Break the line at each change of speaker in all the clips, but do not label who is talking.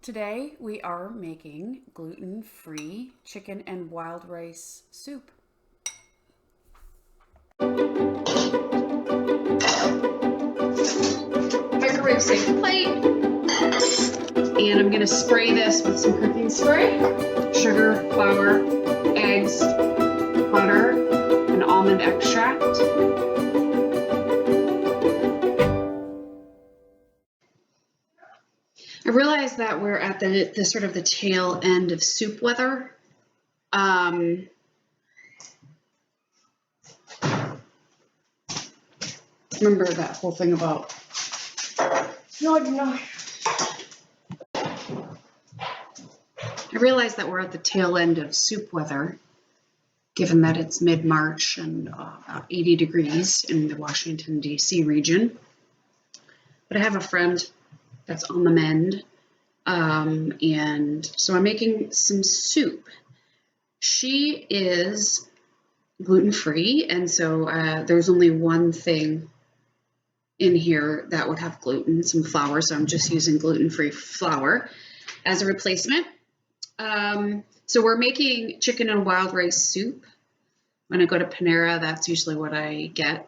Today we are making gluten-free chicken and wild rice soup.
Microwave safe plate. And I'm gonna spray this with some cooking spray, sugar, flour, eggs, butter, and almond extract. I realize that we're at the sort of the tail end of soup weather. Remember that whole thing about I realize that we're at the tail end of soup weather, given that it's mid-March and about 80 degrees in the Washington, D.C. region. But I have a friend that's on the mend, and so I'm making some soup. She is gluten-free, and so there's only one thing in here that would have gluten, some flour, so I'm just using gluten-free flour as a replacement. So we're making chicken and wild rice soup. When I go to Panera, that's usually what I get.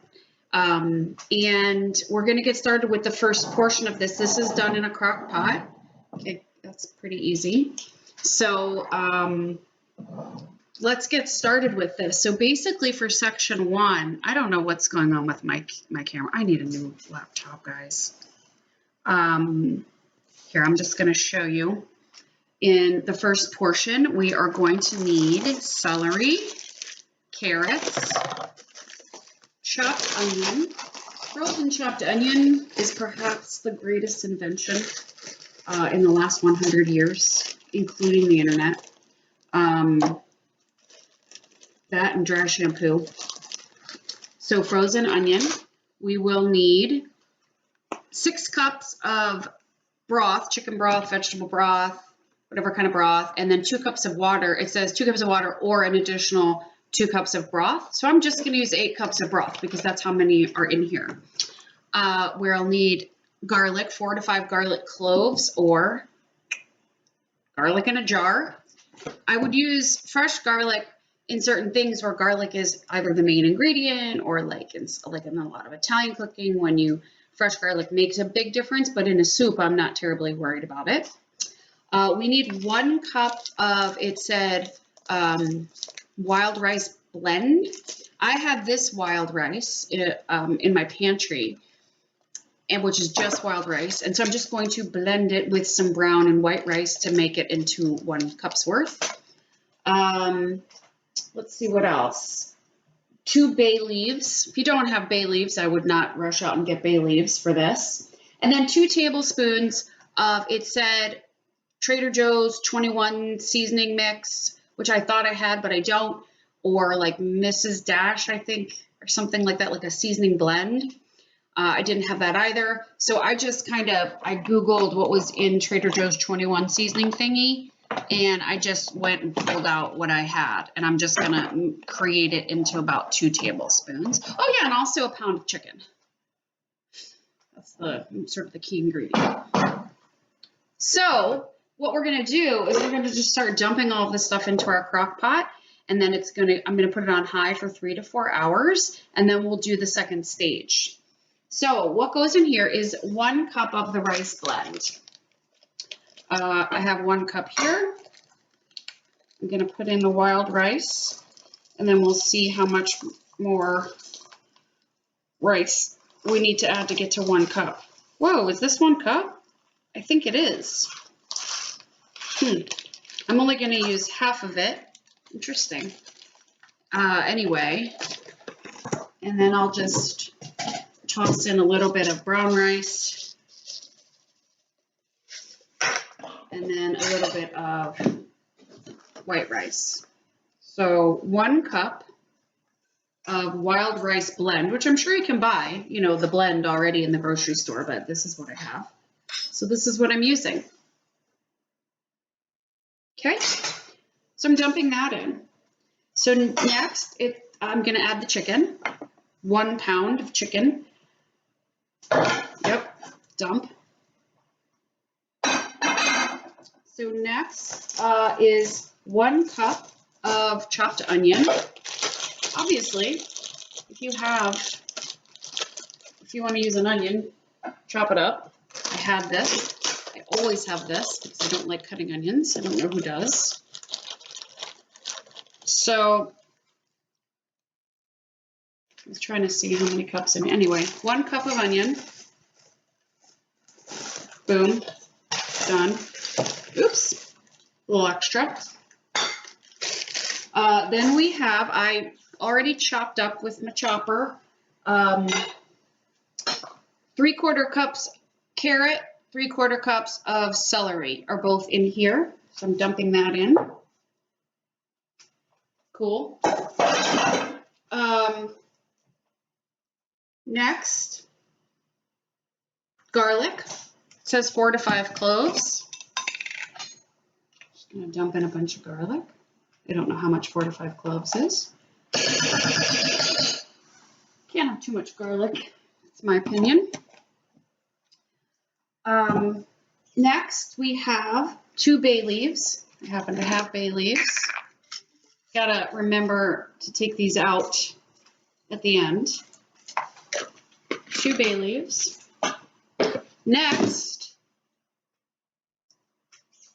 And we're going to get started with the first portion of this. This is done in a crock pot. Okay, that's pretty easy. So let's get started with this. So basically for section one, I don't know what's going on with my camera. I need a new laptop, guys. Here, I'm just going to show you. In the first portion, we are going to need celery, carrots, chopped onion. Frozen chopped onion is perhaps the greatest invention in the last 100 years, including the internet. That and dry shampoo. So frozen onion. We will need 6 cups of broth, chicken broth, vegetable broth, whatever kind of broth, and then 2 cups of water. It says 2 cups of water or an additional 2 cups of broth. So I'm just going to use 8 cups of broth because that's how many are in here. Where I'll need garlic, 4 to 5 garlic cloves or garlic in a jar. I would use fresh garlic in certain things where garlic is either the main ingredient or like in a lot of Italian cooking when fresh garlic makes a big difference, but in a soup, I'm not terribly worried about it. We need 1 cup of, it said, wild rice blend. I have this wild rice in my pantry, which is just wild rice. And so I'm just going to blend it with some brown and white rice to make it into 1 cup's worth. Let's see what else. 2 bay leaves. If you don't have bay leaves, I would not rush out and get bay leaves for this. And then 2 tablespoons of, it said, Trader Joe's 21 seasoning mix, which I thought I had, but I don't, or like Mrs. Dash, I think, or something like that, like a seasoning blend. I didn't have that either. So I just I Googled what was in Trader Joe's 21 seasoning thingy, and I just went and pulled out what I had, and I'm just gonna create it into about 2 tablespoons. Oh yeah, and also a pound of chicken. That's the sort of the key ingredient. So what we're going to do is we're going to just start dumping all of this stuff into our crock pot, and then I'm going to put it on high for 3 to 4 hours, and then we'll do the second stage. So what goes in here is 1 cup of the rice blend. I have 1 cup here. I'm going to put in the wild rice, and then we'll see how much more rice we need to add to get to 1 cup. Whoa, is this 1 cup? I think it is. I'm only going to use half of it. Interesting. Anyway, and then I'll just toss in a little bit of brown rice and then a little bit of white rice. So 1 cup of wild rice blend, which I'm sure you can buy, the blend already in the grocery store, but this is what I have. So this is what I'm using. Okay, so I'm dumping that in. So next, I'm going to add the chicken, 1 pound of chicken. Yep, dump. So next is 1 cup of chopped onion. Obviously, if you want to use an onion, chop it up. I had this. I always have this because I don't like cutting onions. I don't know who does. So I was trying to see how many cups in. Anyway, 1 cup of onion. Boom. Done. Oops. A little extra. Then we have, I already chopped up with my chopper, 3/4 cups carrot, 3/4 cups of celery are both in here. So I'm dumping that in. Cool. Next, garlic. It says 4 to 5 cloves. Just gonna dump in a bunch of garlic. I don't know how much 4 to 5 cloves is. Can't have too much garlic. That's my opinion. Next, we have 2 bay leaves. I happen to have bay leaves. Gotta remember to take these out at the end. 2 bay leaves. Next,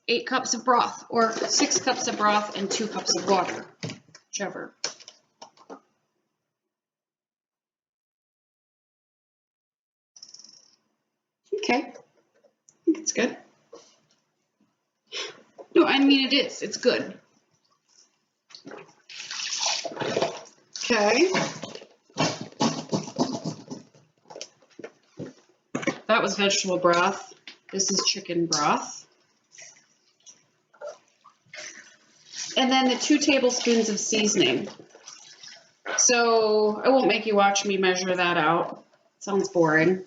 8 cups of broth, or 6 cups of broth and 2 cups of water, whichever. Okay, I think it's good. No, I mean it is. It's good. Okay. That was vegetable broth. This is chicken broth. And then the 2 tablespoons of seasoning. So I won't make you watch me measure that out. Sounds boring.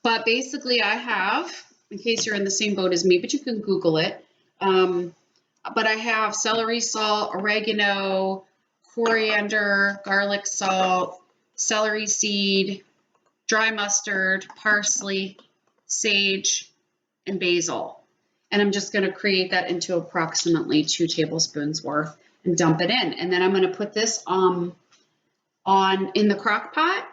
But basically I have, in case you're in the same boat as me, but you can Google it. But I have celery salt, oregano, coriander, garlic salt, celery seed, dry mustard, parsley, sage, and basil. And I'm just going to create that into approximately 2 tablespoons worth and dump it in. And then I'm going to put this in the crock pot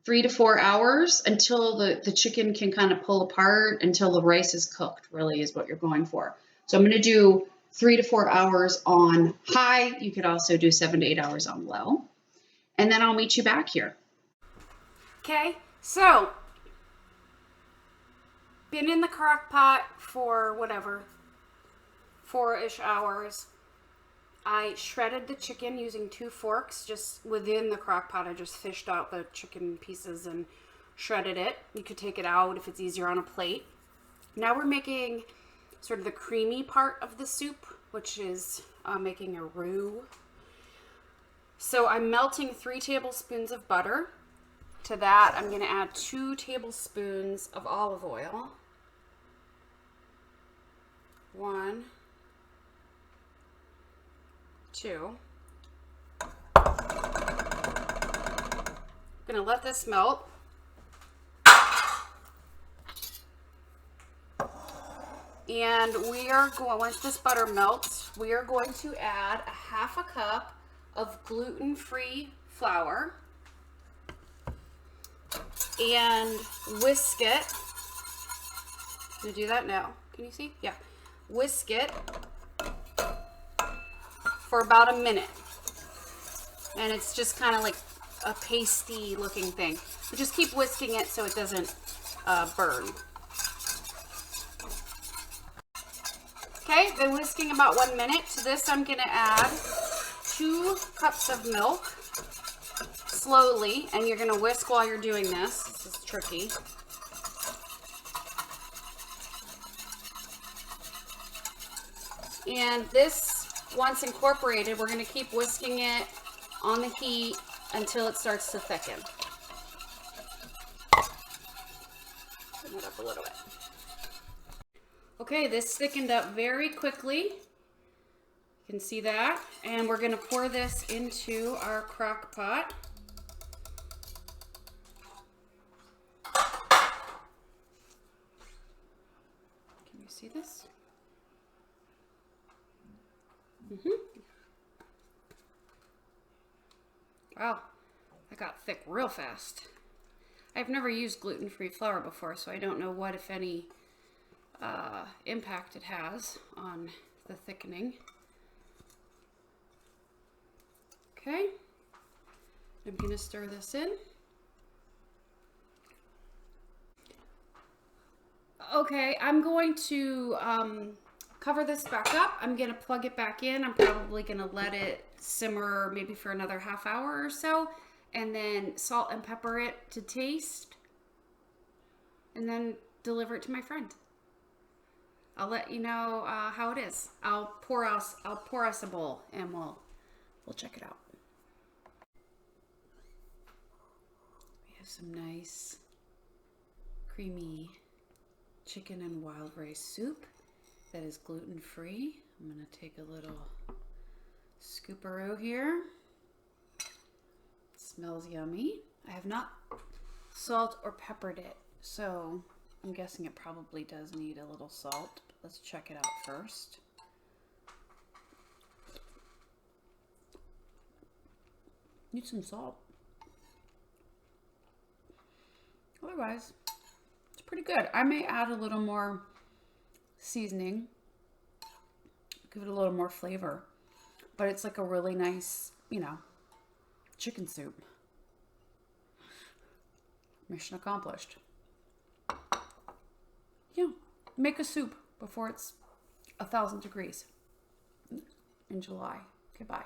3 to 4 hours until the chicken can kind of pull apart, until the rice is cooked, really is what you're going for. So I'm going to do 3 to 4 hours on high. You could also do 7 to 8 hours on low. And then I'll meet you back here.
Okay, so been in the crock pot for whatever, 4-ish hours. I shredded the chicken using 2 forks just within the crock pot. I just fished out the chicken pieces and shredded it. You could take it out if it's easier on a plate. Now we're making sort of the creamy part of the soup, which is making a roux. So I'm melting 3 tablespoons of butter. To that, I'm going to add 2 tablespoons of olive oil. 1, 2. I'm going to let this melt. And we are going, once this butter melts, we are going to add a 1/2 cup of gluten-free flour and whisk it. Can you do that now? Can you see? Yeah. Whisk it for about a minute. And it's just kind of like a pasty looking thing. But just keep whisking it so it doesn't burn. Okay, been whisking about 1 minute. To this I'm going to add 2 cups of milk slowly, and you're going to whisk while you're doing this. This is tricky. And this, once incorporated, we're going to keep whisking it on the heat until it starts to thicken. Turn it up a little bit. Okay, this thickened up very quickly. You can see that. And we're going to pour this into our crock pot. Can you see this? Wow, that got thick real fast. I've never used gluten-free flour before, so I don't know what, if any, impact it has on the thickening. Okay, I'm gonna stir this in. Okay, I'm going to cover this back up. I'm gonna plug it back in. I'm probably gonna let it simmer maybe for another half hour or so, and then salt and pepper it to taste, and then deliver it to my friend. I'll let you know how it is. I'll pour us a bowl, and we'll check it out. We have some nice creamy chicken and wild rice soup that is gluten-free. I'm gonna take a little scooperoo here. It smells yummy. I have not salt or peppered it, so I'm guessing it probably does need a little salt. But let's check it out first. Need some salt. Otherwise, it's pretty good. I may add a little more seasoning, give it a little more flavor, but it's like a really nice, chicken soup. Mission accomplished. Yeah, make a soup before it's 1,000 degrees in July. Okay, bye.